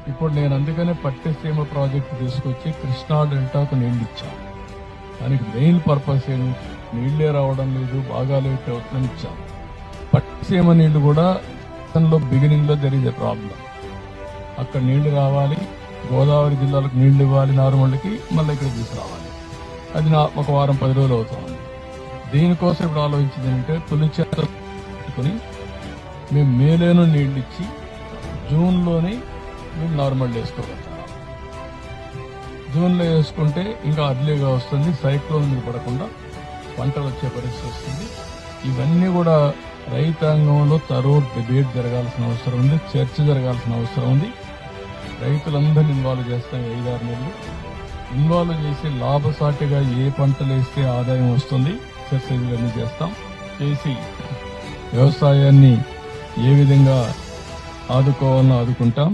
ఇప్పుడు నేను అందుకనే పట్టిసీమ ప్రాజెక్టు తీసుకొచ్చి కృష్ణా డెల్టాకు నీళ్లు ఇచ్చాను. దానికి మెయిన్ పర్పస్ ఏంటి, నీళ్లే రావడం లేదు, బాగా లేట్ అవుతుందని ఇచ్చాను. పట్టిసీమ నీళ్లు కూడా బిగినింగ్ లో జరిగే ప్రాబ్లం. అక్కడ నీళ్లు రావాలి, గోదావరి జిల్లాలకు నీళ్లు ఇవ్వాలి, నారుమళ్ళకి మళ్ళీ ఇక్కడ తీసుకురావాలి. అది ఒక వారం 10 రోజులు అవుతుంది. దీనికోసం ఇప్పుడు ఆలోచించింది ఏంటంటే తొలి చేత పెట్టుకుని మేము మేలోనూ నీళ్లు ఇచ్చి జూన్లోనే మేము నార్మల్ వేసుకోగలుగుతాం. జూన్లో వేసుకుంటే ఇంకా అర్లీగా వస్తుంది, సైక్లోన్ మీద పడకుండా పంటలు వచ్చే పరిస్థితి వస్తుంది. ఇవన్నీ కూడా రైతాంగంలో డిబేట్ జరగాల్సిన అవసరం ఉంది, చర్చ జరగాల్సిన అవసరం ఉంది. రైతులందరినీ ఇన్వాల్వ్ చేస్తాం. 5-6 నెలలు ఇన్వాల్వ్ చేసి లాభసాటిగా ఏ పంటలు వేస్తే ఆదాయం వస్తుంది చర్చ ఇవన్నీ చేస్తాం. చేసి వ్యవసాయాన్ని ఏ విధంగా ఆదుకోవాలని ఆదుకుంటాం.